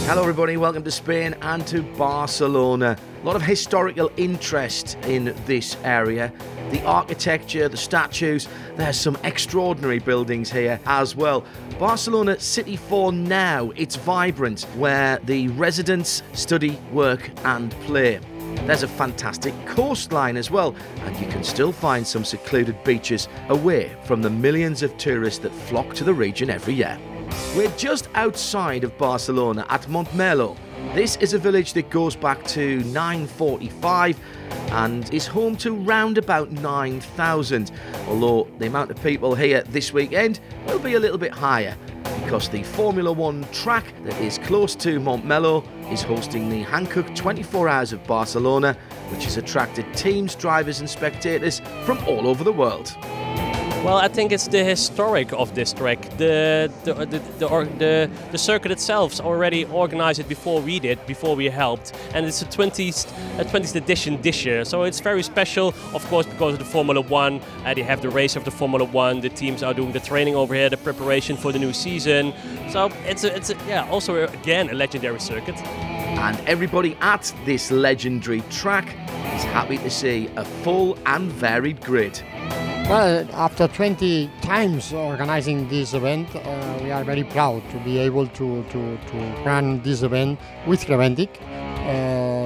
Hello everybody, welcome to Spain and to Barcelona. A lot of historical interest in this area. The architecture, the statues, there's some extraordinary buildings here as well. Barcelona City for now, it's vibrant, where the residents study, work and play. There's a fantastic coastline as well, and you can still find some secluded beaches away from the millions of tourists that flock to the region every year. We're just outside of Barcelona at Montmeló. This is a village that goes back to 945 and is home to round about 9,000, although the amount of people here this weekend will be a little bit higher because the Formula 1 track that is close to Montmeló is hosting the Hankook 24 Hours of Barcelona, which has attracted teams, drivers and spectators from all over the world. Well, I think it's the historic of this track. The circuit itself already organized it before we did, before we helped, and it's the 20th edition this year. So it's very special, of course, because of the Formula 1. They have the race of the Formula 1. The teams are doing the training over here, the preparation for the new season. So it's also again a legendary circuit. And everybody at this legendary track is happy to see a full and varied grid. Well, after 20 times organizing this event, we are very proud to be able to run this event with Creventic.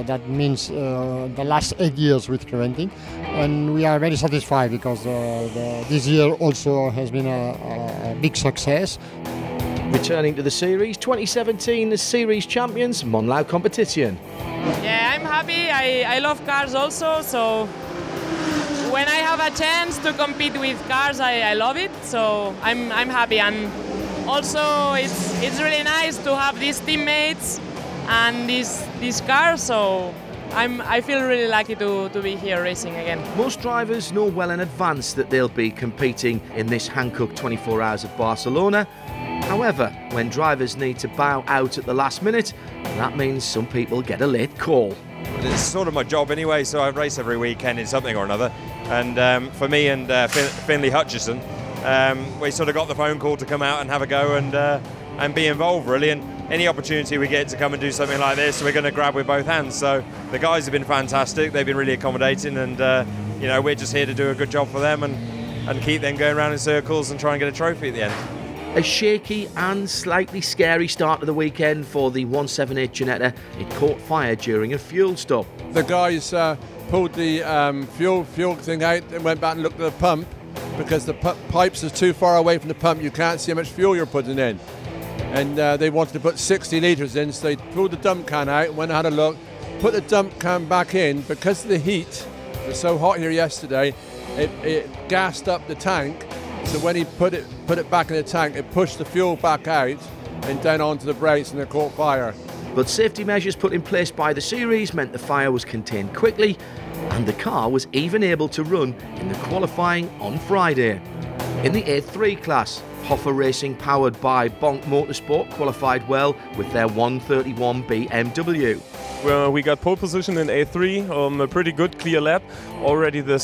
That means the last 8 years with Creventic, and we are very satisfied because this year also has been a big success. Returning to the series, 2017, the series champions, Montmeló competition. Yeah, I'm happy. I love cars also, so when I have a chance to compete with cars, I love it. So I'm happy, and also it's really nice to have these teammates and these cars. So I feel really lucky to be here racing again. Most drivers know well in advance that they'll be competing in this Hankook 24 Hours of Barcelona. However, when drivers need to bow out at the last minute, that means some people get a late call. It's sort of my job anyway, so I race every weekend in something or another. And for me and Finley Hutchison, we sort of got the phone call to come out and have a go and be involved really. And any opportunity we get to come and do something like this, we're going to grab with both hands. So the guys have been fantastic. They've been really accommodating, and you know, we're just here to do a good job for them and keep them going around in circles and try and get a trophy at the end. A shaky and slightly scary start to the weekend for the 178 Ginetta. It caught fire during a fuel stop. The guys pulled the fuel thing out and went back and looked at the pump because the pipes are too far away from the pump. You can't see how much fuel you're putting in. And they wanted to put 60 litres in, so they pulled the dump can out, went and had a look, put the dump can back in. Because of the heat, it was so hot here yesterday, it gassed up the tank. So when he put it back in the tank, it pushed the fuel back out and down onto the brakes, and it caught fire. But safety measures put in place by the series meant the fire was contained quickly, and the car was even able to run in the qualifying on Friday. In the A3 class, Hoffa Racing, powered by Bonk Motorsport, qualified well with their 131 BMW. We got pole position in A3, a pretty good clear lap. Already the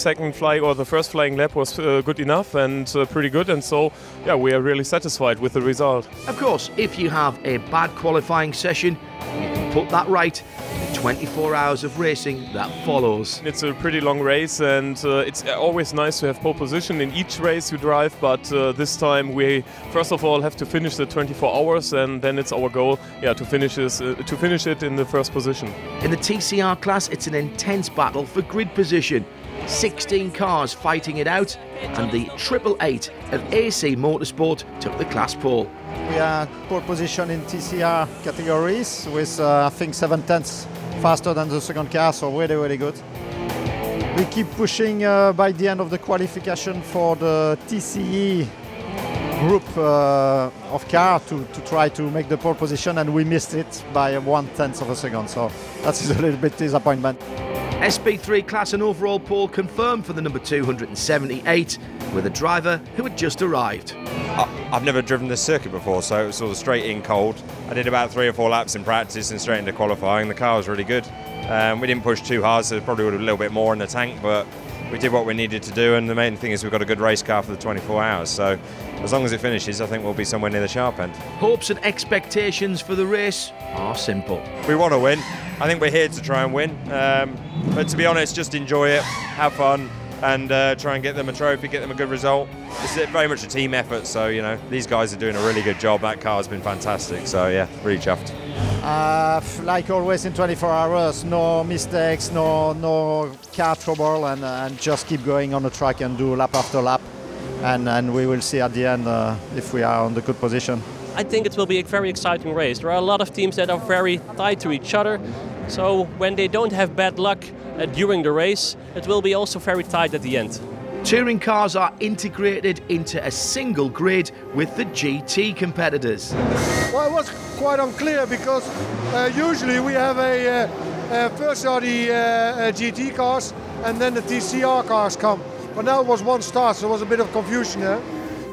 first flying lap was good enough and pretty good, and so yeah, we are really satisfied with the result. Of course, if you have a bad qualifying session, you can put that right in the 24 hours of racing that follows. It's a pretty long race, and it's always nice to have pole position in each race you drive, but this time we first of all have to finish the 24 hours, and then it's our goal, to finish it in the first position. In the TCR class, it's an intense battle for grid position. 16 cars fighting it out, and the 888 of AC Motorsport took the class pole. We are pole position in TCR categories with I think 7/10 faster than the second car, so really, really good. We keep pushing by the end of the qualification for the TCE group of car to try to make the pole position, and we missed it by 1/10 of a second, so that's a little bit disappointment. SP3 class and overall pole confirmed for the number 278 with a driver who had just arrived. I've never driven this circuit before, so it was sort of straight in cold. I did about 3 or 4 laps in practice and straight into qualifying. The car was really good. We didn't push too hard, so there probably would have a little bit more in the tank, but we did what we needed to do, and the main thing is we've got a good race car for the 24 hours. So as long as it finishes, I think we'll be somewhere near the sharp end. Hopes and expectations for the race are simple. We want to win. I think we're here to try and win. But to be honest, just enjoy it, have fun, and try and get them a trophy, get them a good result. It's very much a team effort, so you know these guys are doing a really good job. That car's been fantastic, so yeah, really chuffed. Like always in 24 hours, no mistakes, no car trouble, and just keep going on the track and do lap after lap, and we will see at the end if we are on the good position. I think it will be a very exciting race. There are a lot of teams that are very tied to each other, so when they don't have bad luck during the race, it will be also very tight at the end. Touring cars are integrated into a single grid with the GT competitors. Well, it was quite unclear because usually we have first are the GT cars and then the TCR cars come. But now it was one start, so there was a bit of confusion there.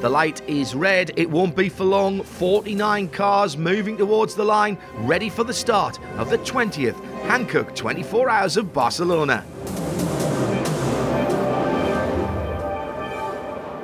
The light is red, it won't be for long. 49 cars moving towards the line, ready for the start of the 20th Hankook 24 Hours of Barcelona.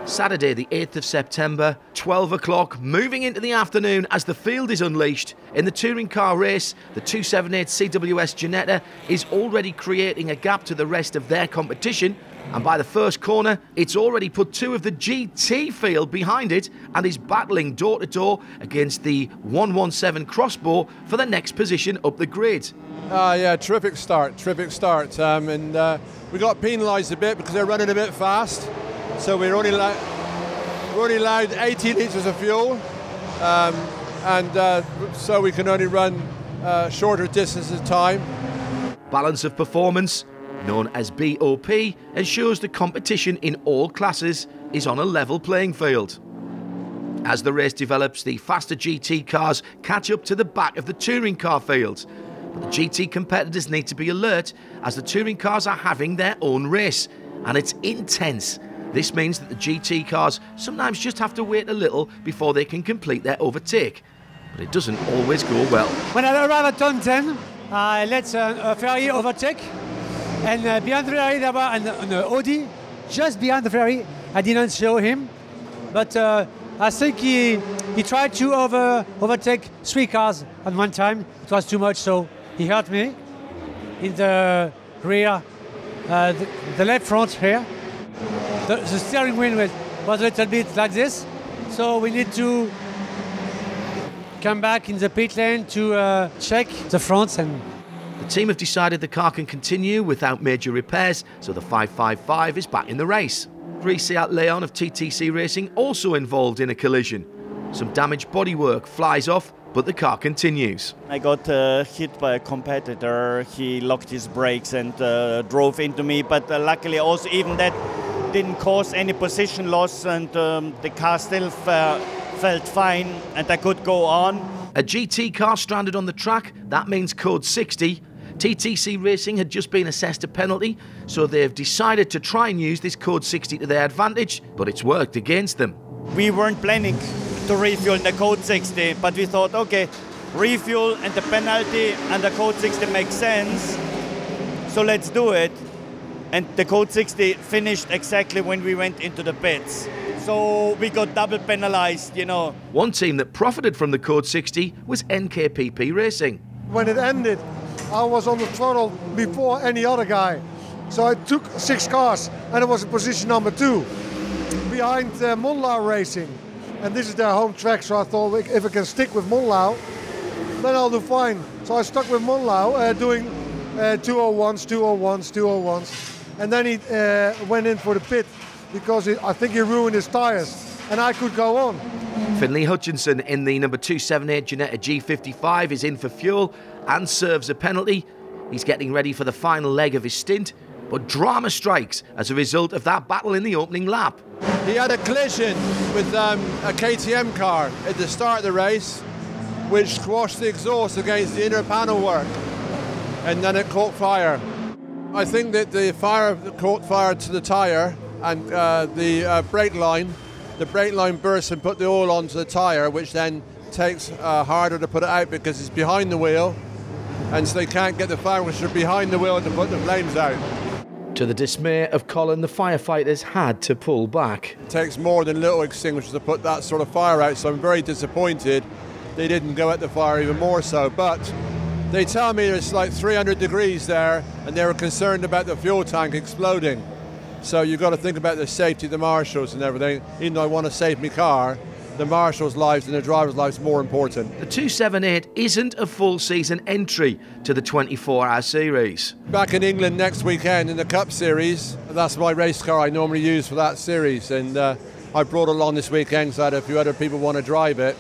Saturday the 8th of September, 12 o'clock, moving into the afternoon as the field is unleashed. In the touring car race, the 278 CWS Ginetta is already creating a gap to the rest of their competition, and by the first corner, it's already put two of the GT field behind it and is battling door-to-door against the 117 Crossbow for the next position up the grid. Yeah, terrific start. And we got penalised a bit because they're running a bit fast. So we're only allowed 80 litres of fuel, so we can only run shorter distances of time. Balance of performance, known as BOP, ensures the competition in all classes is on a level playing field. As the race develops, the faster GT cars catch up to the back of the touring car field. But the GT competitors need to be alert as the touring cars are having their own race, and it's intense. This means that the GT cars sometimes just have to wait a little before they can complete their overtake. But it doesn't always go well. When I arrived at turn 10, I let a Ferrari overtake. And behind the Ferrari, there was an Audi just behind the Ferrari. I didn't show him. But I think he tried to overtake 3 cars at one time. It was too much, so he hurt me in the rear, the left front here. The steering wheel was a little bit like this, so we need to come back in the pit lane to check the fronts. And the team have decided the car can continue without major repairs, so the 555 is back in the race. Seat Leon of TTC Racing also involved in a collision. Some damaged bodywork flies off, but the car continues. I got hit by a competitor. He locked his brakes and drove into me, but luckily also even that didn't cause any position loss, and the car still felt fine and I could go on. A GT car stranded on the track, that means code 60. TTC Racing had just been assessed a penalty, so they've decided to try and use this code 60 to their advantage, but it's worked against them. We weren't planning to refuel in the code 60, but we thought, okay, refuel and the penalty and the code 60 makes sense, so let's do it. And the code 60 finished exactly when we went into the pits. So we got double penalized, you know. One team that profited from the code 60 was NKPP Racing. When it ended, I was on the throttle before any other guy. So I took 6 cars and it was in position number 2 behind Monlau Racing. And this is their home track, so I thought if I can stick with Monlau, then I'll do fine. So I stuck with Monlau doing 201s, 201s, 201s. And then he went in for the pit because I think he ruined his tyres and I could go on. Finlay Hutchinson in the number 278 Ginetta G55 is in for fuel and serves a penalty. He's getting ready for the final leg of his stint, but drama strikes as a result of that battle in the opening lap. He had a collision with a KTM car at the start of the race, which squashed the exhaust against the inner panel work, and then it caught fire. I think that the fire caught fire to the tyre and the brake line burst and put the oil onto the tyre, which then takes harder to put it out because it's behind the wheel, and so they can't get the fire extinguisher behind the wheel to put the flames out. To the dismay of Colin, the firefighters had to pull back. It takes more than little extinguishers to put that sort of fire out, so I'm very disappointed they didn't go at the fire even more so. But they tell me it's like 300 degrees there, and they were concerned about the fuel tank exploding. So you've got to think about the safety of the marshals and everything. Even though I want to save my car, the marshals' lives and the drivers' lives are more important. The 278 isn't a full season entry to the 24-hour series. Back in England next weekend in the Cup Series, that's my race car I normally use for that series, and I brought it along this weekend so that a few other people want to drive it.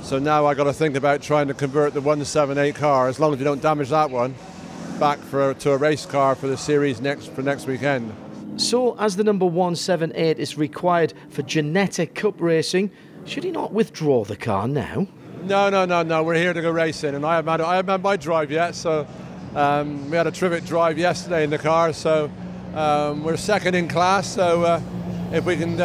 So now I got to think about trying to convert the 178 car, as long as you don't damage that one, back to a race car for the series next weekend. So, as the number 178 is required for genetic cup racing, should he not withdraw the car now? No. We're here to go racing, and I haven't had my drive yet. So we had a terrific drive yesterday in the car. So we're second in class. So if we can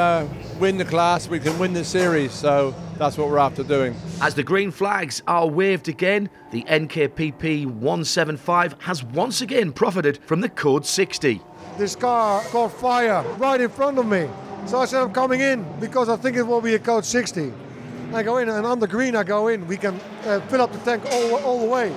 win the class, we can win the series. So that's what we're after doing. As the green flags are waved again, the NKPP 175 has once again profited from the Code 60. This car caught fire right in front of me. So I said I'm coming in because I think it will be a Code 60. I go in, and on the green I go in. We can fill up the tank all the way.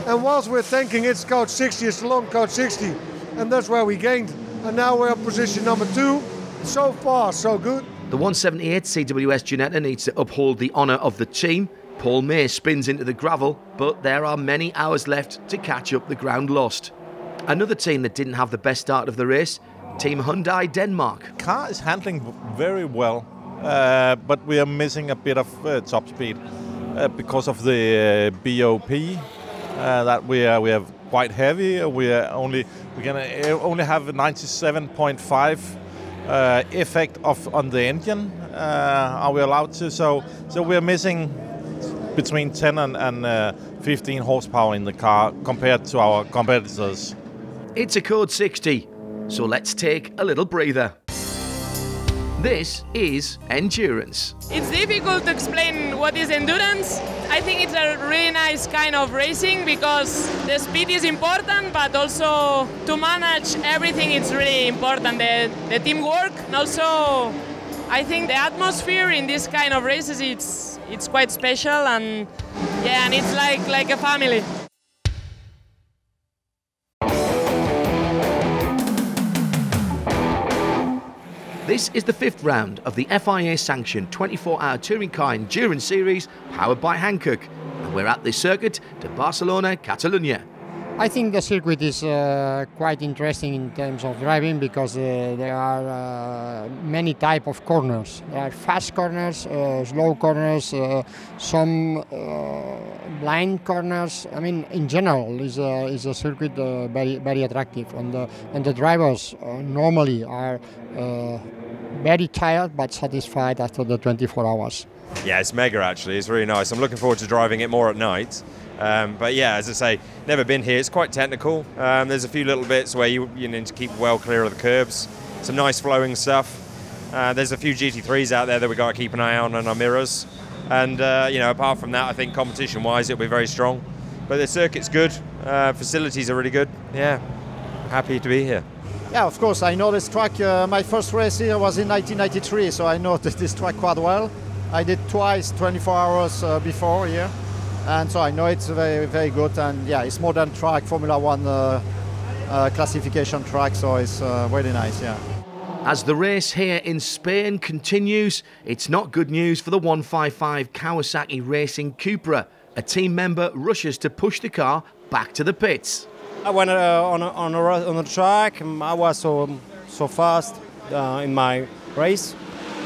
And whilst we're tanking, it's Code 60, it's a long Code 60. And that's where we gained. And now we're in position number 2. So far, so good. The 178 CWS Ginetta needs to uphold the honour of the team. Paul May spins into the gravel, but there are many hours left to catch up the ground lost. Another team that didn't have the best start of the race, Team Hyundai Denmark. Car is handling very well, but we are missing a bit of top speed because of the BOP. That we are quite heavy. We can only have a 97.5 effect on the engine. Are we allowed to? So we are missing between 10 and 15 horsepower in the car compared to our competitors. It's a Code 60, so let's take a little breather. This is endurance. It's difficult to explain what is endurance. I think it's a really nice kind of racing because the speed is important, but also to manage everything is really important. The teamwork, and also I think the atmosphere in this kind of races it's quite special, and yeah, and it's like a family. This is the 5th round of the FIA-sanctioned 24-hour touring car endurance series powered by Hankook, and we're at the circuit de Barcelona, Catalunya. I think the circuit is quite interesting in terms of driving because there are many type of corners. There are fast corners, slow corners, some blind corners. I mean, in general, is a circuit very attractive, and the drivers normally are very tired but satisfied after the 24 hours. Yeah, it's mega actually. It's really nice. I'm looking forward to driving it more at night. But yeah, as I say, never been here. It's quite technical. There's a few little bits where you need to keep well clear of the curbs. Some nice flowing stuff. There's a few GT3s out there that we've got to keep an eye on our mirrors. And apart from that, I think competition-wise it'll be very strong. But the circuit's good. Facilities are really good. Yeah, happy to be here. Yeah, of course, I know this track. My first race here was in 1993, so I know this track quite well. I did twice 24 hours before here. And so I know it's very, very good, and yeah, it's modern track, Formula One classification track, so it's really nice, yeah. As the race here in Spain continues, it's not good news for the 155 Kawasaki Racing Cupra. A team member rushes to push the car back to the pits. I went on the track. I was so fast in my race,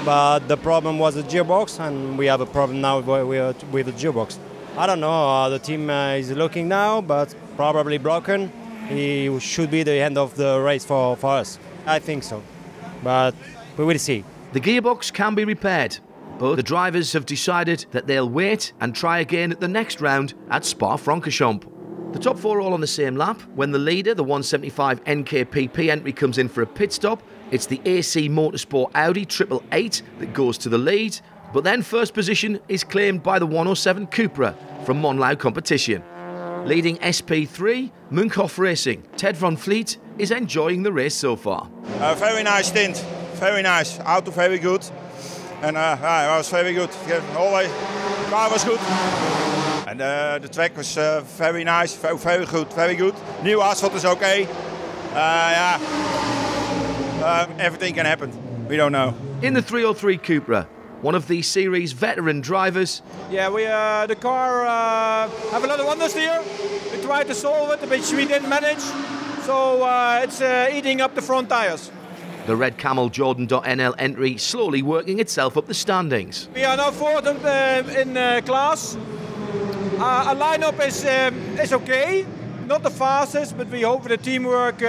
but the problem was the gearbox, and we have a problem now with the gearbox. I don't know how the team is looking now, but probably broken. It should be the end of the race for us. I think so, but we will see. The gearbox can be repaired, but the drivers have decided that they'll wait and try again at the next round at Spa-Francorchamps. The top 4 are all on the same lap. When the leader, the 175 NKPP entry, comes in for a pit stop, it's the AC Motorsport Audi 888 that goes to the lead. But then first position is claimed by the 107 Cupra from Monlau Competition. Leading SP3, Munkhoff Racing, Ted van Vliet is enjoying the race so far. Very nice stint, very nice. Auto very good. And it was very good. Always, the car was good. And the track was very nice, very good, very good. New asphalt is okay. Everything can happen. We don't know. In the 303 Cupra, one of the series veteran drivers. Yeah, the car have a lot of understeer. We tried to solve it, but we didn't manage. So it's eating up the front tires. The red camel Jordan.nl entry slowly working itself up the standings. We are now fourth in class. Our lineup is okay. Not the fastest, but we hope for the teamwork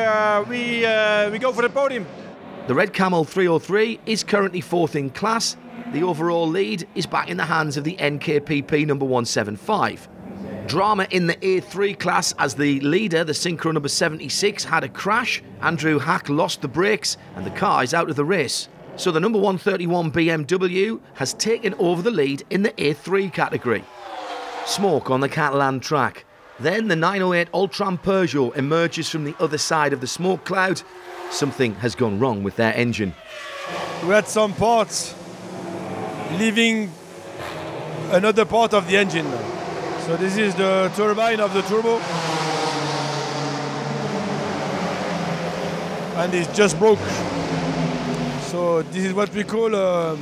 we go for the podium. The red camel 303 is currently fourth in class. The overall lead is back in the hands of the NKPP number 175. Drama in the A3 class as the leader, the Synchro number 76, had a crash. Andrew Hack lost the brakes and the car is out of the race. So the number 131 BMW has taken over the lead in the A3 category. Smoke on the Catalan track. Then the 908 Ultram Peugeot emerges from the other side of the smoke cloud. Something has gone wrong with their engine. We had some parts leaving another part of the engine. So this is the turbine of the turbo. And it's just broke. So this is what we call a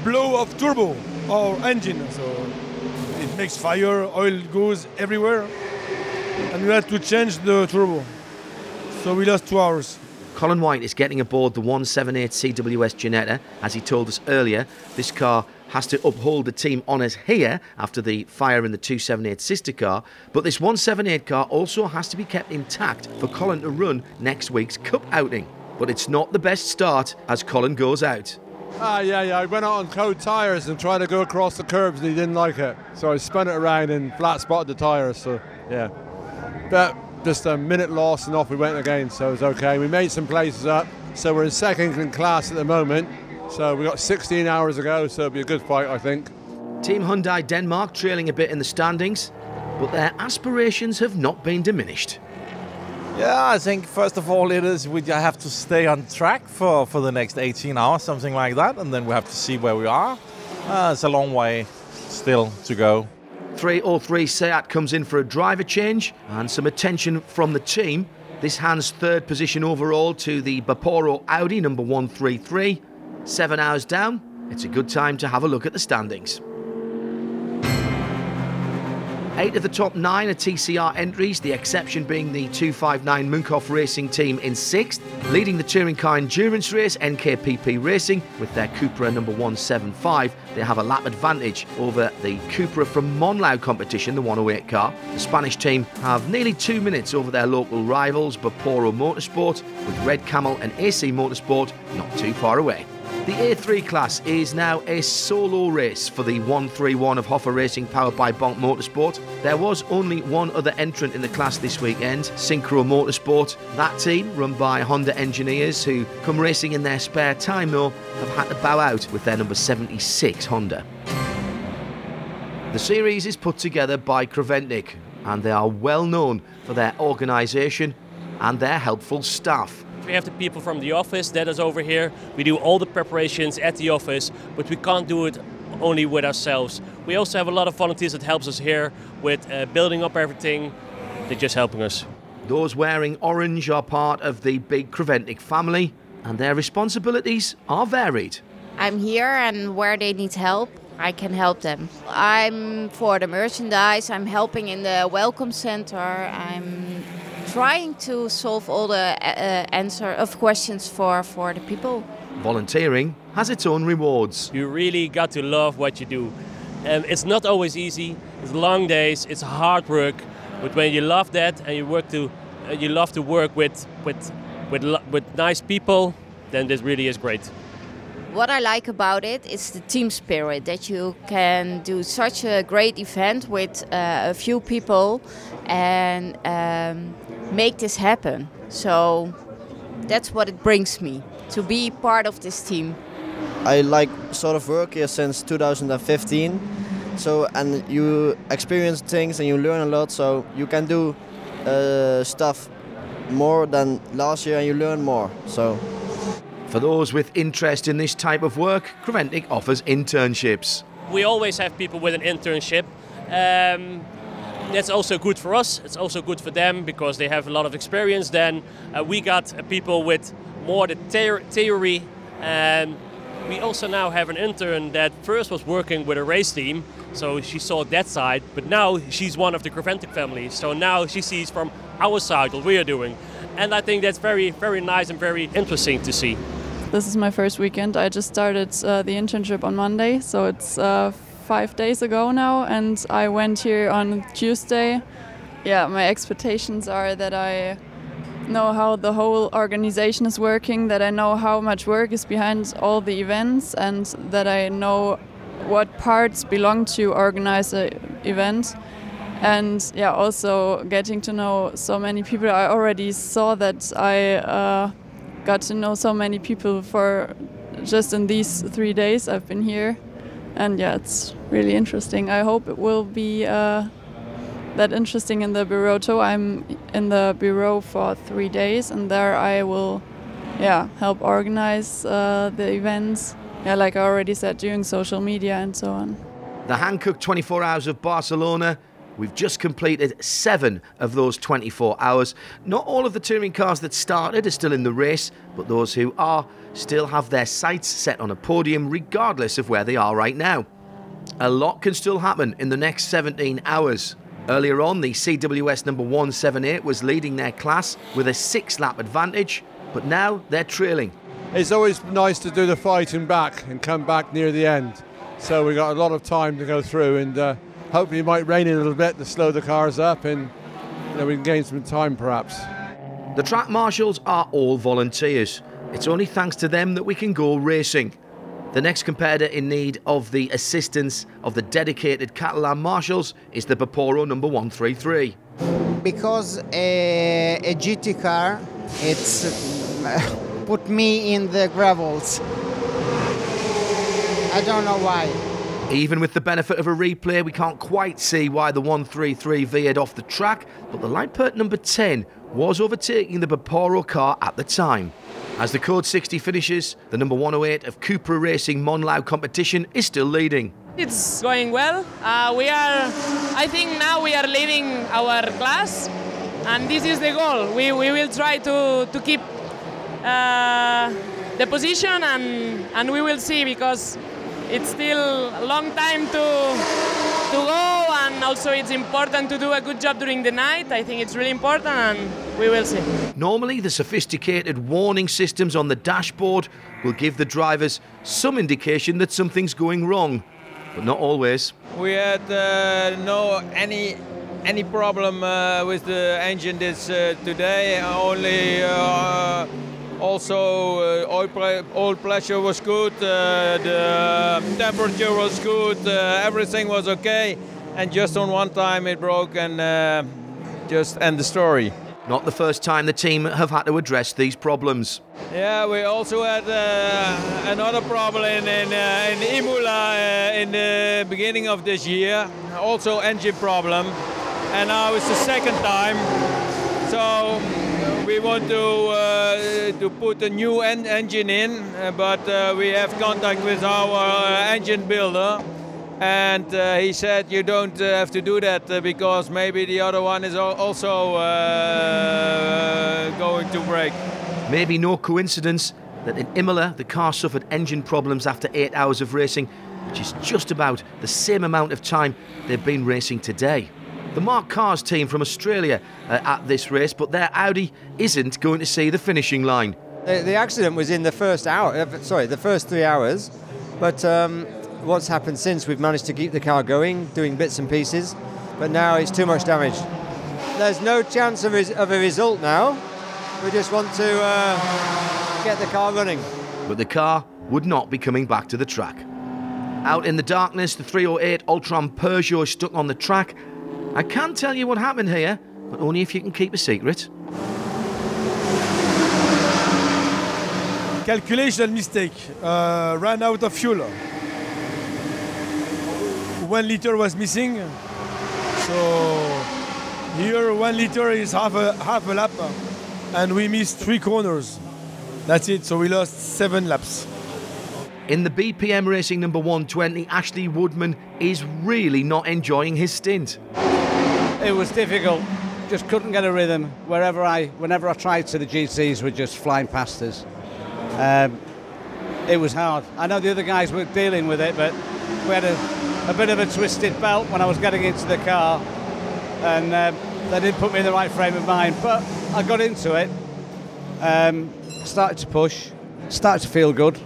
blow of turbo or engine. So it makes fire, oil goes everywhere. And we had to change the turbo. So we lost 2 hours. Colin White is getting aboard the 178 CWS Ginetta. As he told us earlier, this car has to uphold the team honours here after the fire in the 278 sister car, but this 178 car also has to be kept intact for Colin to run next week's Cup outing. But it's not the best start as Colin goes out. Yeah, I went out on cold tyres and tried to go across the curbs and he didn't like it. So I spun it around and flat spotted the tyres, so yeah. But just a minute loss and off we went again, so it was okay. We made some places up, so we're in second in class at the moment. So we got 16 hours to go, so it'll be a good fight, I think. Team Hyundai Denmark trailing a bit in the standings, but their aspirations have not been diminished. Yeah, I think first of all we have to stay on track for the next 18 hours, something like that, and then we have to see where we are. It's a long way still to go. 303 Seat comes in for a driver change and some attention from the team. This hands third position overall to the Baporo Audi number 133. 7 hours down, it's a good time to have a look at the standings. 8 of the top 9 are TCR entries, the exception being the 259 Munkhoff Racing team in 6th. Leading the touring car endurance race, NKPP Racing, with their Cupra number 175. They have a lap advantage over the Cupra from Monlau competition, the 108 car. The Spanish team have nearly 2 minutes over their local rivals, Baporo Motorsport, with Red Camel and AC Motorsport not too far away. The A3 class is now a solo race for the 131 of Hoffa Racing powered by Bonk Motorsport. There was only one other entrant in the class this weekend, Synchro Motorsport. That team, run by Honda engineers who come racing in their spare time though, have had to bow out with their number 76 Honda. The series is put together by Creventic and they are well known for their organisation and their helpful staff. We have the people from the office that is over here. We do all the preparations at the office, but we can't do it only with ourselves. We also have a lot of volunteers that helps us here with building up everything. They're just helping us. Those wearing orange are part of the big Creventic family, and their responsibilities are varied. I'm here, and where they need help, I can help them. I'm for the merchandise, I'm helping in the welcome center, I'm trying to solve all the answer of questions for the people. Volunteering has its own rewards. You really got to love what you do. It's not always easy. It's long days. It's hard work. But when you love that and you love to work with nice people, then this really is great. What I like about it is the team spirit, that you can do such a great event with a few people and make this happen. So that's what it brings me, to be part of this team. I like sort of work here since 2015 So, and you experience things and you learn a lot, so you can do stuff more than last year and you learn more. So, for those with interest in this type of work, Creventic offers internships. We always have people with an internship. That's also good for us. It's also good for them because they have a lot of experience. Then we got people with more the theory. We also now have an intern that first was working with a race team, so she saw that side, but now she's one of the Creventic family. So now she sees from our side what we are doing. And I think that's very, very nice and very interesting to see. This is my first weekend. I just started the internship on Monday, so it's 5 days ago now, and I went here on Tuesday. Yeah, my expectations are that I know how the whole organization is working, that I know how much work is behind all the events, and that I know what parts belong to organize an event. And yeah, also getting to know so many people. I already saw that I got to know so many people for just in these 3 days I've been here. And yeah, it's really interesting. I hope it will be that interesting in the bureau too. I'm in the bureau for 3 days, and there I will help organize the events. Yeah, like I already said, doing social media and so on. The Hankook 24 Hours of Barcelona. We've just completed 7 of those 24 hours. Not all of the touring cars that started are still in the race, but those who are still have their sights set on a podium regardless of where they are right now. A lot can still happen in the next 17 hours. Earlier on, the CWS number 178 was leading their class with a 6-lap advantage, but now they're trailing. It's always nice to do the fighting back and come back near the end. So we got a lot of time to go through, and hopefully it might rain a little bit to slow the cars up, and we can gain some time perhaps. The track marshals are all volunteers. It's only thanks to them that we can go racing. The next competitor in need of the assistance of the dedicated Catalan marshals is the Baporo number 133. Because a GT car, it's put me in the gravels. I don't know why. Even with the benefit of a replay, we can't quite see why the 133 veered off the track, but the Lightpert number 10 was overtaking the Baporo car at the time. As the Code 60 finishes, the number 108 of Cupra Racing Monlau competition is still leading. It's going well. I think now we are leading our class, and this is the goal. We will try to keep the position, and we will see, because it's still a long time to go, and also it's important to do a good job during the night. I think it's really important, and we will see. Normally, the sophisticated warning systems on the dashboard will give the drivers some indication that something's going wrong, but not always. We had no any problem with the engine this today. Only also oil pressure was good, the temperature was good, everything was okay, and just on one time it broke, and just end the story. Not the first time the team have had to address these problems. Yeah, we also had another problem in Imola in the beginning of this year, also engine problem, and now it's the second time. So we want to put a new engine in, but we have contact with our engine builder, and he said you don't have to do that because maybe the other one is also going to break. Maybe no coincidence that in Imola the car suffered engine problems after 8 hours of racing, which is just about the same amount of time they've been racing today. The Mark Cars team from Australia at this race, but their Audi isn't going to see the finishing line. The accident was in the first hour, the first 3 hours, but what's happened since, we've managed to keep the car going, doing bits and pieces, but now it's too much damage. There's no chance of a result now. We just want to get the car running. But the car would not be coming back to the track. Out in the darkness, the 308 Ultron Peugeot is stuck on the track. I can tell you what happened here, but only if you can keep a secret. Calculation mistake. Ran out of fuel. 1 liter was missing. So here 1 liter is half a lap, and we missed 3 corners. That's it. So we lost 7 laps. In the BPM Racing number 120, Ashley Woodman is really not enjoying his stint. It was difficult. Just couldn't get a rhythm. Whenever I tried to, the GTs were just flying past us. It was hard. I know the other guys were dealing with it, but we had a bit of a twisted belt when I was getting into the car, and they didn't put me in the right frame of mind. But I got into it, started to push, started to feel good,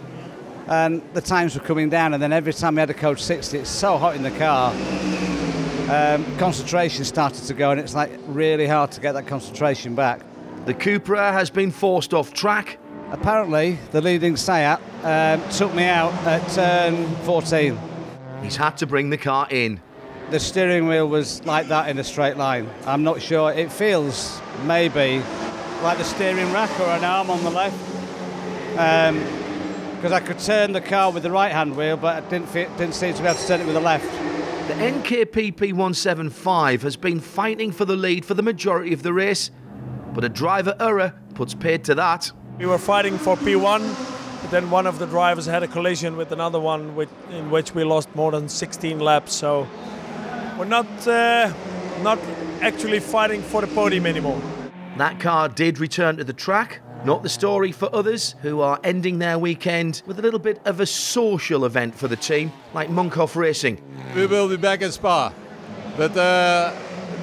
and the times were coming down. And then every time we had a Code 60, it's so hot in the car. Concentration started to go, and it's like really hard to get that concentration back. The Cupra has been forced off track. Apparently, the leading Seat took me out at turn 14. He's had to bring the car in. The steering wheel was like that in a straight line. I'm not sure. It feels maybe like the steering rack or an arm on the left. Because I could turn the car with the right-hand wheel, but I didn't seem to be able to turn it with the left. The NKPP 175 has been fighting for the lead for the majority of the race, but a driver error puts paid to that. We were fighting for P1, but then one of the drivers had a collision with another one in which we lost more than 16 laps. So we're not actually fighting for the podium anymore. That car did return to the track. Not the story for others who are ending their weekend with a little bit of a social event for the team, like Hankook Racing. We will be back in Spa, but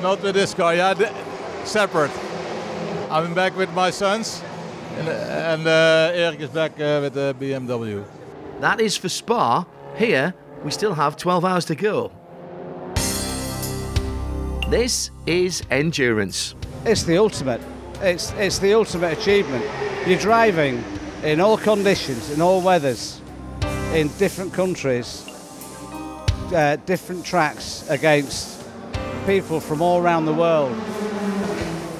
not with this car. Yeah, separate. I'm back with my sons, and Erik is back with the BMW. That is for Spa. Here, we still have 12 hours to go. This is endurance. It's the ultimate. It's the ultimate achievement. You're driving in all conditions, in all weathers, in different countries, different tracks against people from all around the world.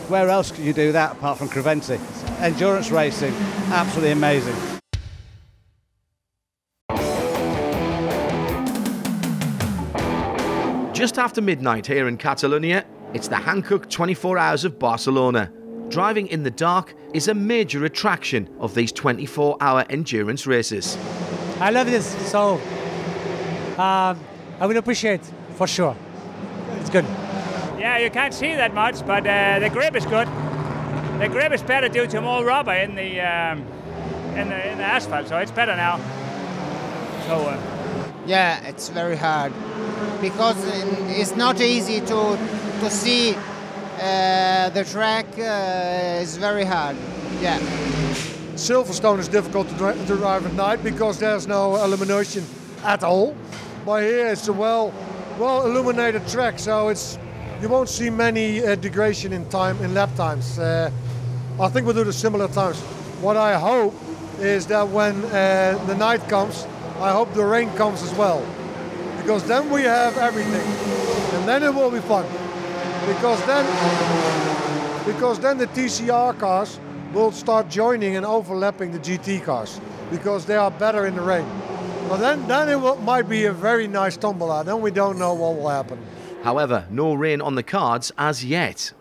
Where else can you do that apart from Creventic? Endurance racing, absolutely amazing. Just after midnight here in Catalonia, it's the Hankook 24 Hours of Barcelona. Driving in the dark is a major attraction of these 24-hour endurance races. I love this, so I will appreciate for sure. It's good. Yeah, you can't see that much, but the grip is good. The grip is better due to more rubber in the asphalt, so it's better now. So. Yeah, it's very hard because it's not easy to see. The track is very hard. Yeah. Silverstone is difficult to drive at night because there's no illumination at all. But here it's a well illuminated track, so you won't see many degradation in lap times. I think we'll do the similar times. What I hope is that when the night comes, I hope the rain comes as well, because then we have everything, and then it will be fun. Because then the TCR cars will start joining and overlapping the GT cars because they are better in the rain. But then it might be a very nice tombola. Then we don't know what will happen. However, no rain on the cards as yet.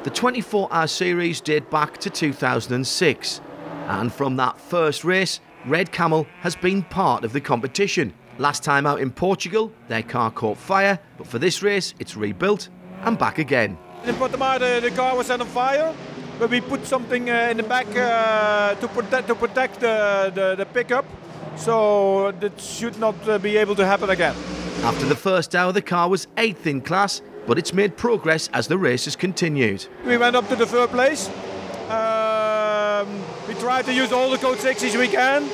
The 24-hour series date back to 2006, and from that first race, Red Camel has been part of the competition. Last time out in Portugal, their car caught fire, but for this race, it's rebuilt and back again. In Portimao, the car was on fire, but we put something in the back to protect the pickup, so that should not be able to happen again. After the first hour, the car was 8th in class, but it's made progress as the race has continued. We went up to the 3rd place. We tried to use all the Code 60s we can,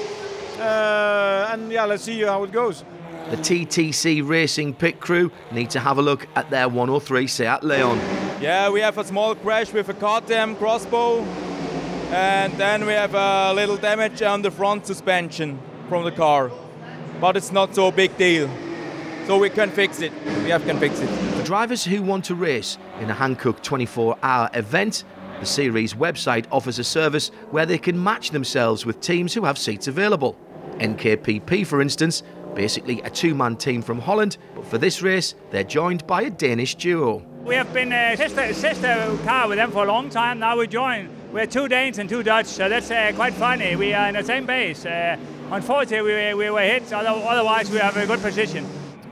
and yeah, let's see how it goes. The TTC Racing pit crew need to have a look at their 103 Seat Leon. Yeah, we have a small crash with a KTM crossbow, and then we have a little damage on the front suspension from the car, but it's not so big deal, so we can fix it. Can fix it. For drivers who want to race in a Hankook 24-hour event, the series website offers a service where they can match themselves with teams who have seats available. NKPP, for instance, basically a two-man team from Holland, but for this race, they're joined by a Danish duo. We have been a sister car with them for a long time. Now we join. We're 2 Danes and 2 Dutch, so that's quite funny. We are in the same base. Unfortunately, we were hit, otherwise we have a good position.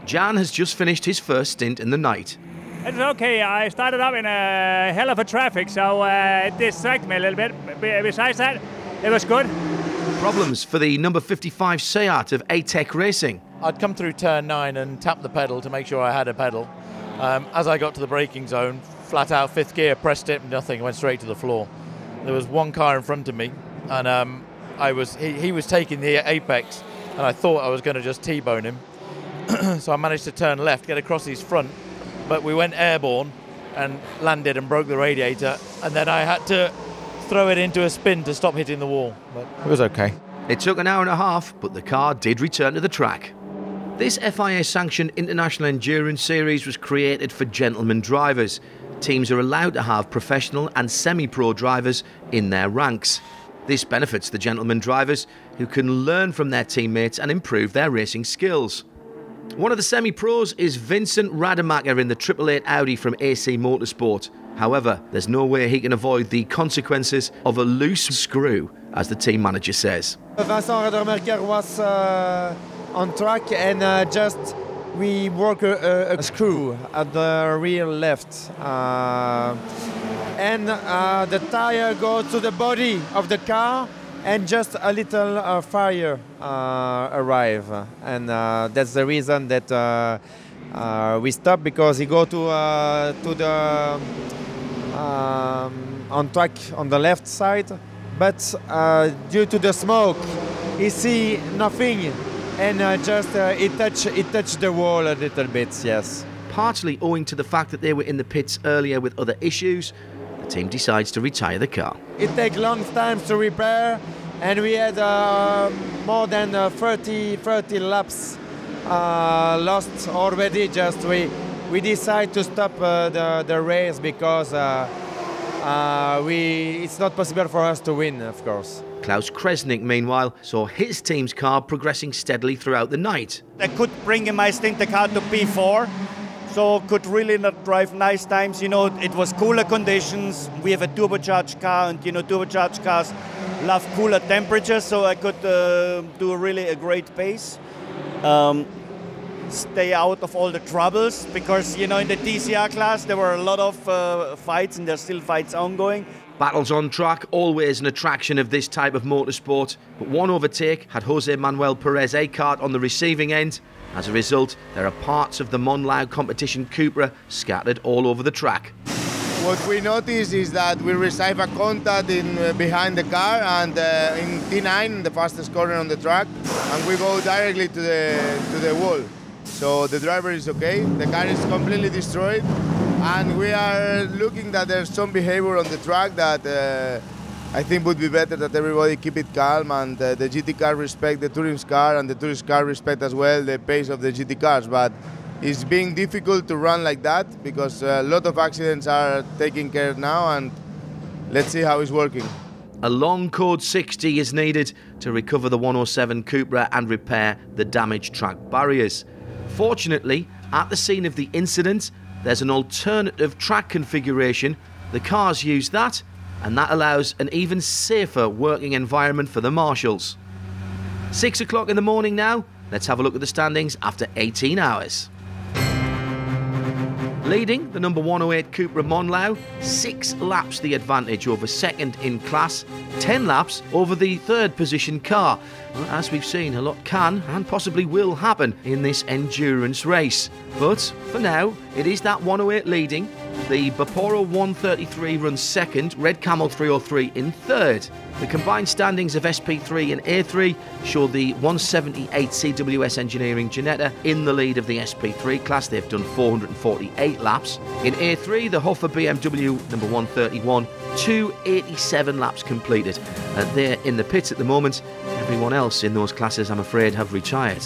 Jan has just finished his first stint in the night. It was okay. I started up in a hell of a traffic, so it distracted me a little bit. Besides that, it was good. Problems for the number 55 Seat of A-Tech Racing. I'd come through turn 9 and tapped the pedal to make sure I had a pedal. As I got to the braking zone, flat out 5th gear, pressed it, nothing, went straight to the floor. There was one car in front of me, and he was taking the apex, and I thought I was going to just T-bone him. So I managed to turn left, get across his front, but we went airborne and landed and broke the radiator, and then I had to throw it into a spin to stop hitting the wall, but it was okay. It took an hour and a half, but the car did return to the track. This FIA-sanctioned International Endurance Series was created for gentlemen drivers. Teams are allowed to have professional and semi-pro drivers in their ranks. This benefits the gentlemen drivers who can learn from their teammates and improve their racing skills. One of the semi-pros is Vincent Rademacher in the 888 Audi from AC Motorsport. However, there's no way he can avoid the consequences of a loose screw, as the team manager says. Vincent Rademacher was on track and just we broke a screw at the rear left. And the tire goes to the body of the car and just a little fire arrive. And that's the reason that we stopped, because he go to the on track on the left side, but due to the smoke, he see nothing, and just it touched the wall a little bit. Yes. Partly owing to the fact that they were in the pits earlier with other issues, the team decides to retire the car. It takes long time to repair, and we had more than 30 laps lost already. Just we decide to stop the race because it's not possible for us to win, of course. Klaus Kresnik, meanwhile, saw his team's car progressing steadily throughout the night. I could bring in my Stinter car to P4, so could really not drive nice times. You know, it was cooler conditions. We have a turbocharged car, and you know, turbocharged cars love cooler temperatures, so I could do really a great pace. Stay out of all the troubles, because you know, in the TCR class there were a lot of fights, and there's still fights ongoing. Battles on track, always an attraction of this type of motorsport, but one overtake had Jose Manuel Perez A-Kart on the receiving end. As a result, there are parts of the Monlau competition Cupra scattered all over the track. What we noticed is that we receive a contact behind the car and in T9, the fastest corner on the track, and we go directly to the wall. So the driver is okay, the car is completely destroyed, and we are looking that there's some behavior on the track that I think would be better that everybody keep it calm, and the GT car respect the tourist car, and the tourist car respect as well the pace of the GT cars. But it's being difficult to run like that because a lot of accidents are taken care of now, and let's see how it's working. A long code 60 is needed to recover the 107 Cupra and repair the damaged track barriers. Fortunately, at the scene of the incident, there's an alternative track configuration. The cars use that, and that allows an even safer working environment for the marshals. 6 o'clock in the morning now. Let's have a look at the standings after 18 hours. Leading, the number 108 Cupra Monlau, 6 laps the advantage over second in class, 10 laps over the third position car. Well, as we've seen, a lot can and possibly will happen in this endurance race. But for now, it is that 108 leading. The Baporo 133 runs second, Red Camel 303 in third. The combined standings of SP3 and A3 show the 178 CWS Engineering Ginetta in the lead of the SP3 class. They've done 448 laps. In A3, the Hoffa BMW number 131, 287 laps completed. They're in the pits at the moment. Everyone else in those classes, I'm afraid, have retired.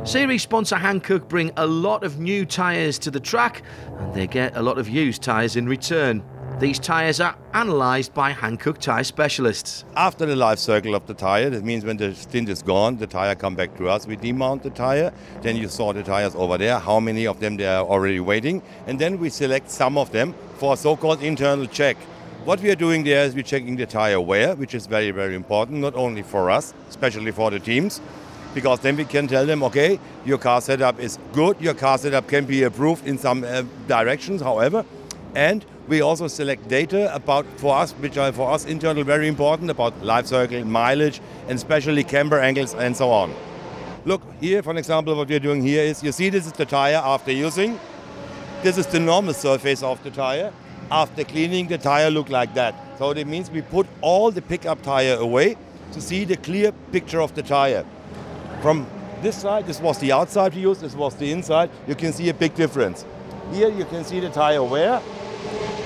Series sponsor Hankook bring a lot of new tyres to the track, and they get a lot of used tyres in return. These tyres are analysed by Hankook tyre specialists. After the life cycle of the tire, that means when the stint is gone, the tire come back to us. We demount the tire, then you saw the tires over there, how many of them they are already waiting, and then we select some of them for a so-called internal check. What we are doing there is we're checking the tire wear, which is very, very important, not only for us, especially for the teams, because then we can tell them, okay, your car setup is good, your car setup can be improved in some directions, however, and we also select data about, for us, which are for us internal very important, about life cycle, mileage, and especially camber angles and so on. Look, here, for example, what we're doing here is, you see this is the tire after using. This is the normal surface of the tire. After cleaning, the tire look like that. So that means we put all the pickup tire away to see the clear picture of the tire. From this side, this was the outside we used, this was the inside, you can see a big difference. Here you can see the tire wear,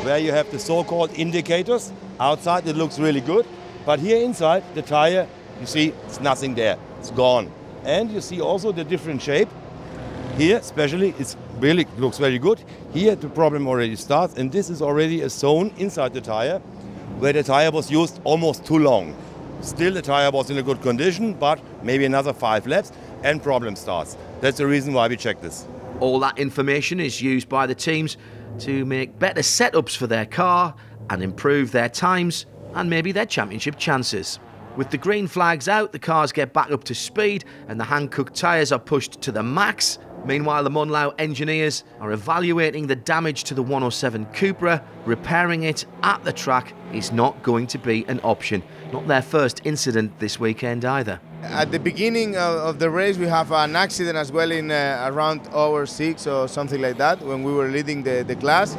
where you have the so-called indicators. Outside it looks really good, but here inside the tire, you see it's nothing there, it's gone. And you see also the different shape. Here especially, it really looks very good. Here the problem already starts, and this is already a zone inside the tire where the tire was used almost too long. Still the tire was in a good condition, but maybe another 5 laps and problem starts. That's the reason why we check this. All that information is used by the teams to make better setups for their car and improve their times and maybe their championship chances. With the green flags out, the cars get back up to speed and the Hankook tyres are pushed to the max. Meanwhile, the Monlau engineers are evaluating the damage to the 107 Cupra. Repairing it at the track is not going to be an option. Not their first incident this weekend either. At the beginning of the race, we have an accident as well in around hour 6 or something like that when we were leading the class.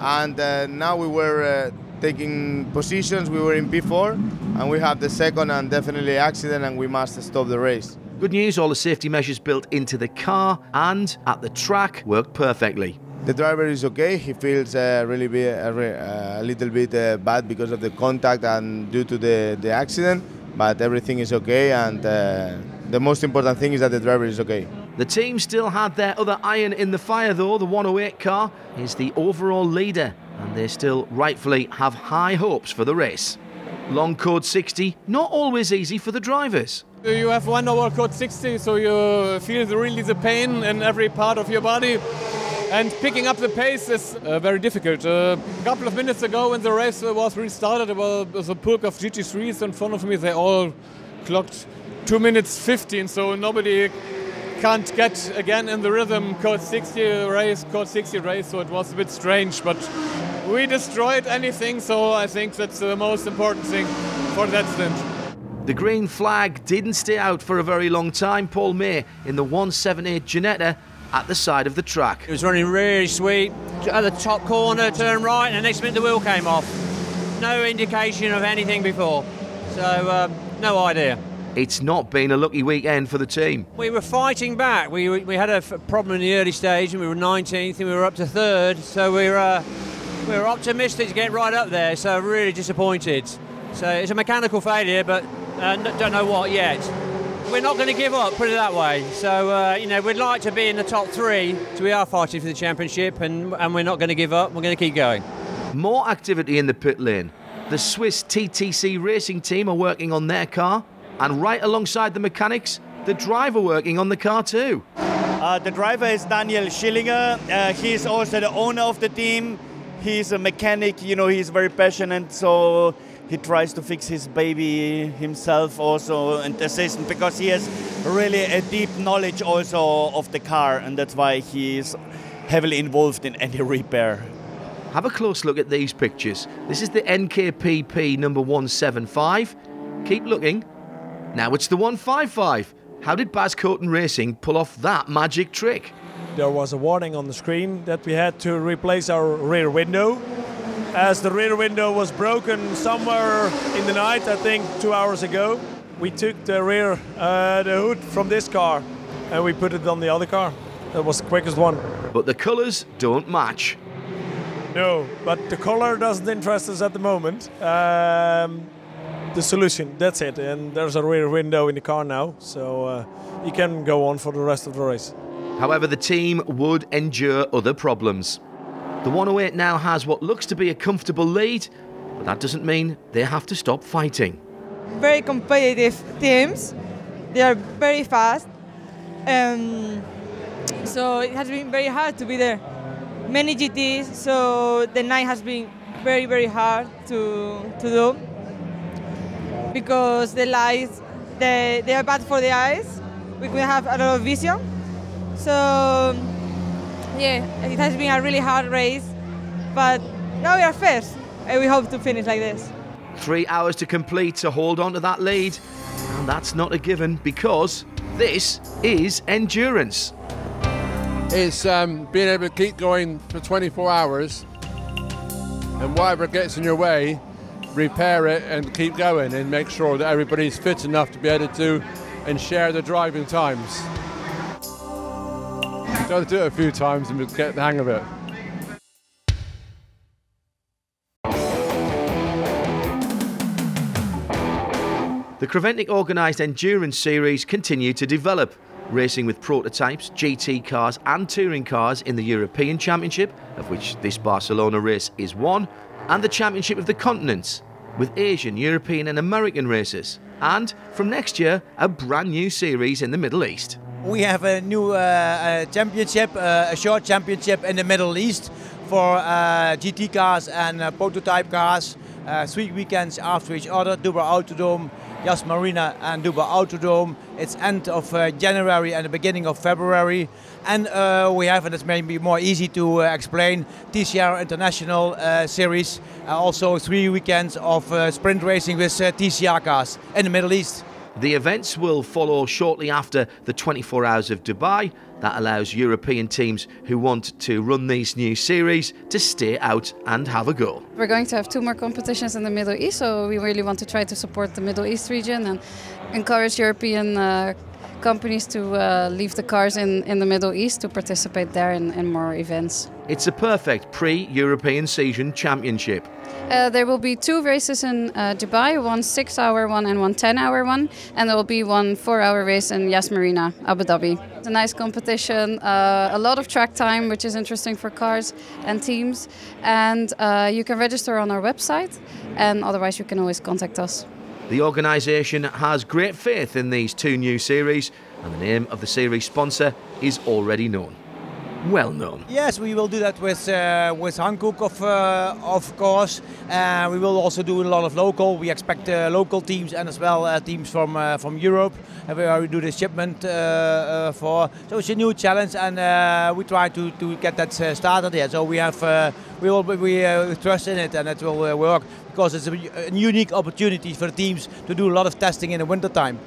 And now we were taking positions, we were in P4 and we have the second and definitely accident and we must stop the race. Good news, all the safety measures built into the car and at the track worked perfectly. The driver is okay, he feels a little bit bad because of the contact and due to the accident, but everything is okay and the most important thing is that the driver is okay. The team still had their other iron in the fire though. The 108 car is the overall leader and they still rightfully have high hopes for the race. Long code 60, not always easy for the drivers. You have 1 hour code 60, so you feel really the pain in every part of your body. And picking up the pace is very difficult. A couple of minutes ago when the race was restarted, there was a pulk of GT3s in front of me. They all clocked 2 minutes 15, so nobody can't get again in the rhythm code 60 race, so it was a bit strange. But we destroyed anything, so I think that's the most important thing for that stint. The green flag didn't stay out for a very long time. Paul May in the 178 Ginetta at the side of the track. It was running really sweet. At the top corner, turned right, and the next minute the wheel came off. No indication of anything before, so no idea. It's not been a lucky weekend for the team. We were fighting back. We had a problem in the early stage, and we were 19th, and we were up to 3rd, so we were optimistic to get right up there, so really disappointed. So it's a mechanical failure, but don't know what yet. We're not going to give up, put it that way. So, we'd like to be in the top 3, so we are fighting for the championship, and we're not going to give up, we're going to keep going. More activity in the pit lane. The Swiss TTC Racing team are working on their car, and right alongside the mechanics, the driver working on the car too. The driver is Daniel Schillinger. He's also the owner of the team. He's a mechanic, he's very passionate, so he tries to fix his baby himself also and assistant because he has really a deep knowledge also of the car, and that's why he's heavily involved in any repair. Have a close look at these pictures. This is the NKPP number 175. Keep looking. Now it's the 155. How did Baz Coton Racing pull off that magic trick? There was a warning on the screen that we had to replace our rear window. As the rear window was broken somewhere in the night, I think 2 hours ago, we took the hood from this car and we put it on the other car. That was the quickest one. But the colours don't match. No, but the color doesn't interest us at the moment. The solution, that's it. And there's a rear window in the car now, so you can go on for the rest of the race. However, the team would endure other problems. The 108 now has what looks to be a comfortable lead, but that doesn't mean they have to stop fighting. Very competitive teams. They are very fast. So it has been very hard to be there. Many GTs, so the night has been very, very hard to do because the lights, they are bad for the eyes. We can have a lot of vision. So yeah, it has been a really hard race, but now we are first and we hope to finish like this. 3 hours to complete to hold on to that lead, and that's not a given because this is endurance. It's being able to keep going for 24 hours and whatever gets in your way, repair it and keep going and make sure that everybody's fit enough to be able to do and share the driving times. You've got to do it a few times and we'll get the hang of it. The Creventic organised endurance series continue to develop, racing with prototypes, GT cars and touring cars in the European Championship, of which this Barcelona race is one, and the Championship of the Continents, with Asian, European and American races. And, from next year, a brand new series in the Middle East. We have a new championship, a short championship in the Middle East for GT cars and prototype cars. 3 weekends after each other, Dubai Autodrome, Yas Marina and Dubai Autodrome. It's end of January and the beginning of February. And we have, and it's maybe more easy to explain, TCR International Series. Also 3 weekends of sprint racing with TCR cars in the Middle East. The events will follow shortly after the 24 Hours of Dubai. That allows European teams who want to run these new series to stay out and have a go. We're going to have 2 more competitions in the Middle East, so we really want to try to support the Middle East region and encourage European companies to leave the cars in the Middle East to participate there in more events. It's a perfect pre-European season championship. There will be 2 races in Dubai, one 6-hour one and one 10-hour one, and there will be one 4-hour race in Yas Marina, Abu Dhabi. It's a nice competition, a lot of track time, which is interesting for cars and teams, and you can register on our website, and otherwise you can always contact us. The organisation has great faith in these 2 new series, and the name of the series sponsor is already known. Well known. Yes, we will do that with Hankook, of course. We will also do a lot of local. We expect local teams and as well teams from Europe. We do the shipment for. So it's a new challenge, and we try to get that started here. So we have we trust in it, and it will work because it's a unique opportunity for the teams to do a lot of testing in the winter time.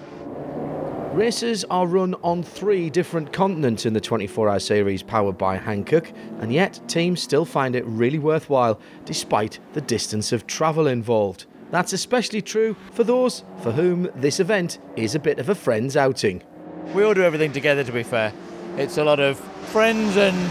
Races are run on 3 different continents in the 24-hour series powered by Hankook, and yet teams still find it really worthwhile despite the distance of travel involved. That's especially true for those for whom this event is a bit of a friends outing. We all do everything together, to be fair. It's a lot of friends and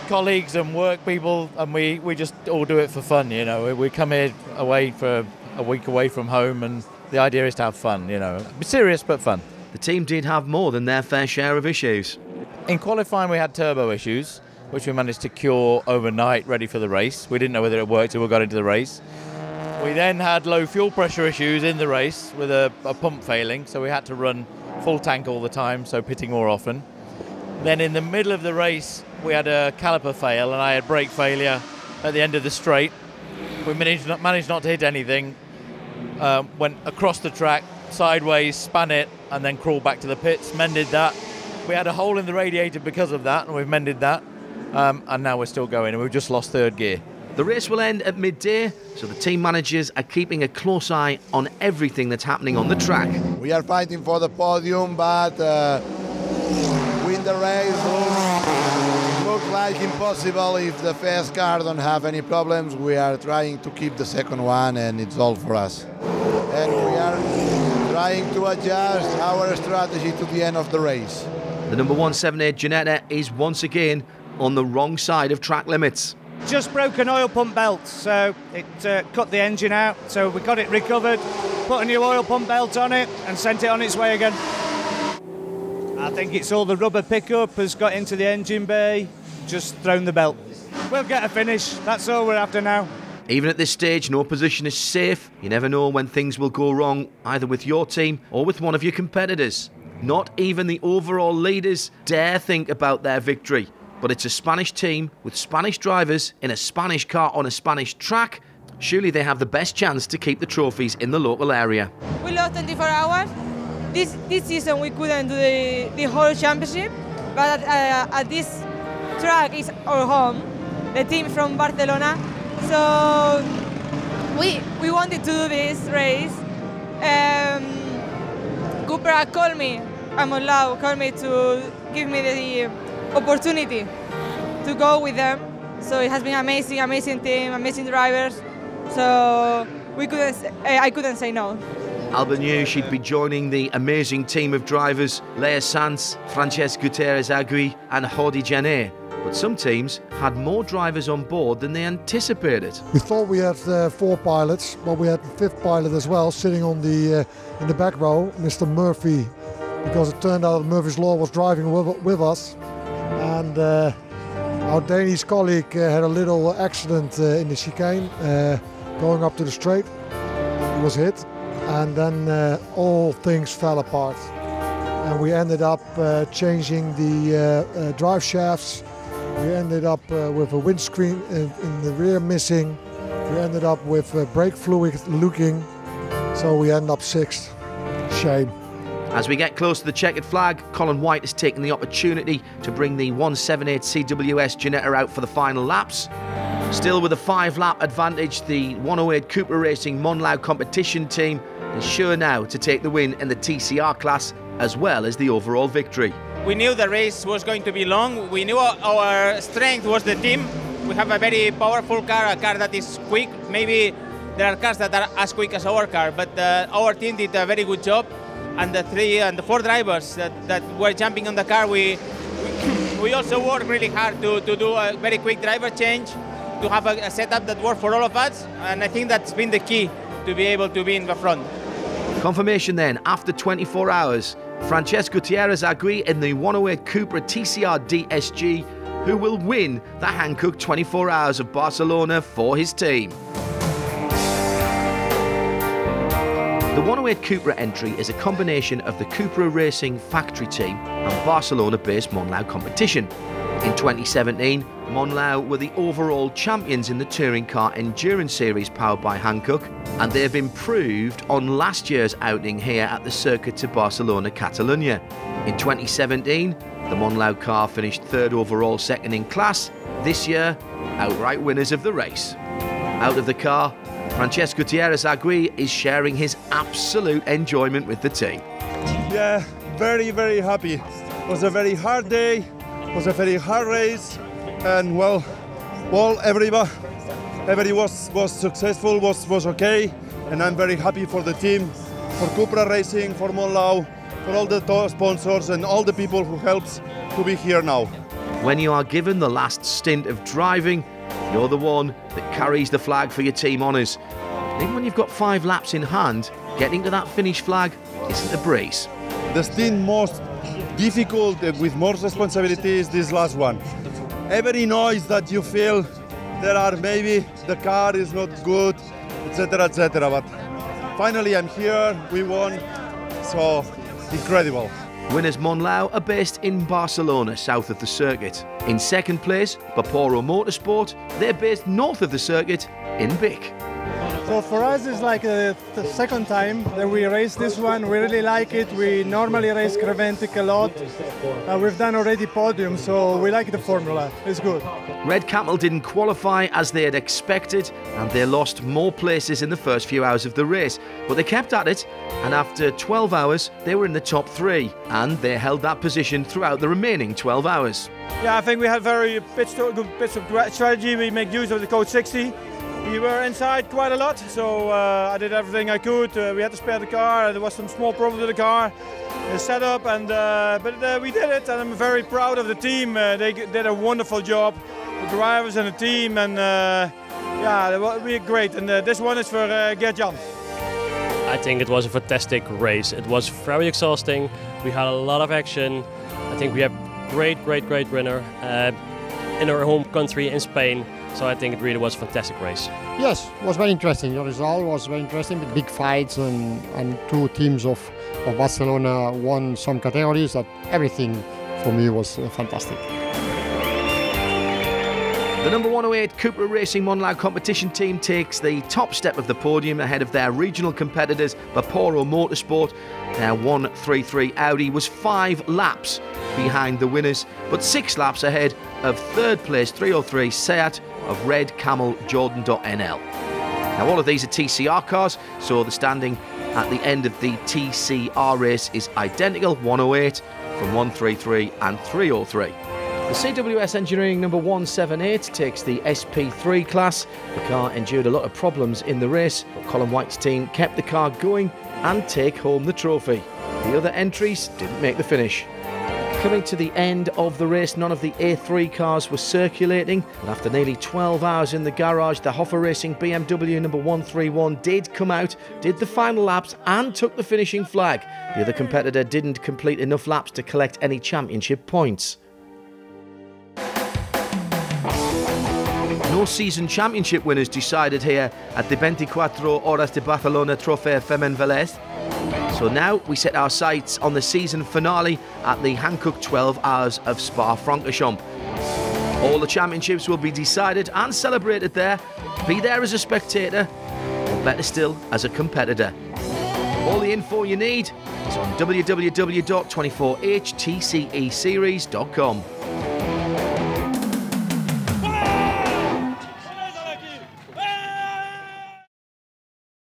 colleagues and work people, and we just all do it for fun, you know. We come here away for a week away from home, and the idea is to have fun, you know. Serious but fun. The team did have more than their fair share of issues. In qualifying we had turbo issues, which we managed to cure overnight ready for the race. We didn't know whether it worked until we got into the race. We then had low fuel pressure issues in the race with a pump failing, so we had to run full tank all the time, so pitting more often. Then in the middle of the race we had a caliper fail and I had brake failure at the end of the straight. We managed not to hit anything, went across the track, sideways, span it, and then crawled back to the pits, mended that. We had a hole in the radiator because of that, and we've mended that, and now we're still going, and we've just lost 3rd gear. The race will end at midday, so the team managers are keeping a close eye on everything that's happening on the track. We are fighting for the podium, but win the race looks like impossible if the first car don't have any problems. We are trying to keep the second one, and it's all for us. And we are trying to adjust our strategy to the end of the race. The number 178 Ginetta is once again on the wrong side of track limits. Just broke an oil pump belt, so it cut the engine out, so we got it recovered, put a new oil pump belt on it and sent it on its way again. I think it's all the rubber pickup has got into the engine bay, just thrown the belt. we'll get a finish. That's all we're after now. Even at this stage, no position is safe. You never know when things will go wrong, either with your team or with one of your competitors. Not even the overall leaders dare think about their victory. But it's a Spanish team with Spanish drivers in a Spanish car on a Spanish track. Surely they have the best chance to keep the trophies in the local area. We lost 24 hours. This season we couldn't do the whole championship, but at this track is our home, the team from Barcelona. So we wanted to do this race. Cupra called me, Monlau called me to give me the opportunity to go with them. So it has been amazing, amazing team, amazing drivers. So I couldn't say no. Alba knew she'd be joining the amazing team of drivers Leia Sanz, Francesc Gutierrez-Agui and Jordi Jané. But some teams had more drivers on board than they anticipated. We thought we had 4 pilots, but we had the 5th pilot as well, sitting on the in the back row, Mr. Murphy, because it turned out Murphy's Law was driving with us, and our Danish colleague had a little accident in the chicane going up to the straight. He was hit, and then all things fell apart, and we ended up changing the drive shafts. We ended up with a windscreen in the rear missing. We ended up with brake fluid leaking. So we end up 6th. Shame. As we get close to the checkered flag, Colin White has taken the opportunity to bring the 178 CWS Ginetta out for the final laps. Still with a 5-lap advantage, the 108 Cupra Racing Monlau competition team is sure now to take the win in the TCR class as well as the overall victory. We knew the race was going to be long. We knew our strength was the team. We have a very powerful car, a car that is quick. Maybe there are cars that are as quick as our car, but our team did a very good job. And the 3 and the 4 drivers that were jumping on the car, we also worked really hard to do a very quick driver change, to have a setup that worked for all of us. And I think that's been the key to be able to be in the front. Confirmation then, after 24 hours, Francesc Gutierrez-Agui in the 108 Cupra TCR DSG, who will win the Hankook 24 Hours of Barcelona for his team. The 108 Cupra entry is a combination of the Cupra Racing factory team and Barcelona-based Monlau competition. In 2017, Monlau were the overall champions in the touring car endurance series powered by Hankook, and they've improved on last year's outing here at the Circuit de Barcelona, Catalunya. In 2017, the Monlau car finished 3rd overall, 2nd in class. This year, outright winners of the race. Out of the car, Francesc Gutierrez-Agui is sharing his absolute enjoyment with the team. Yeah, very, very happy. It was a very hard day, it was a very hard race, and well, everybody was successful, was okay, and I'm very happy for the team, for Cupra Racing, for Monlau, for all the sponsors and all the people who helps to be here now. When you are given the last stint of driving, you're the one that carries the flag for your team honours. Even when you've got 5 laps in hand, getting to that finish flag isn't a breeze. The stint most difficult with more responsibility is this last one. Every noise that you feel, there are maybe the car is not good, etc., etc. But finally I'm here, we won, so incredible. Winners Monlau are based in Barcelona, south of the circuit. In 2nd place, Baporo Motorsport. They're based north of the circuit in Bic. So for us, it's like the 2nd time that we race this one. We really like it. We normally race Creventic a lot. We've done already podium, so we like the formula. It's good. Red Camel didn't qualify as they had expected, and they lost more places in the first few hours of the race. But they kept at it, and after 12 hours, they were in the top 3, and they held that position throughout the remaining 12 hours. Yeah, I think we had very good bits of strategy. We make use of the code 60. We were inside quite a lot, so I did everything I could. We had to spare the car. There was some small problems with the car, the setup, and but we did it. And I'm very proud of the team. They did a wonderful job, the drivers and the team, and yeah, we're great. And this one is for Gert-Jan. I think it was a fantastic race. It was very exhausting. We had a lot of action. I think we have great winner. in our home country in Spain. So I think it really was a fantastic race. Yes, it was very interesting. The result was very interesting with big fights and two teams of Barcelona won some categories. That everything for me was fantastic. The number 108 Cupra Racing Mondial competition team takes the top step of the podium ahead of their regional competitors Vaporu Motorsport. Their 133 Audi was 5 laps behind the winners, but 6 laps ahead of third place 303 Seat of Red Camel Jordan.NL. Now all of these are TCR cars, so the standing at the end of the TCR race is identical, 108 from 133 and 303. The CWS Engineering number 178 takes the SP3 class. The car endured a lot of problems in the race, but Colin White's team kept the car going and take home the trophy. The other entries didn't make the finish. Coming to the end of the race, none of the A3 cars were circulating, but after nearly 12 hours in the garage, the Hoffa Racing BMW number 131 did come out, did the final laps and took the finishing flag. The other competitor didn't complete enough laps to collect any championship points. No season championship winners decided here at the 24 Horas de Barcelona Trofeo Femenvelez. So now we set our sights on the season finale at the Hankook 12 Hours of Spa-Francorchamps. All the championships will be decided and celebrated there. Be there as a spectator, or better still, as a competitor. All the info you need is on www.24htceseries.com.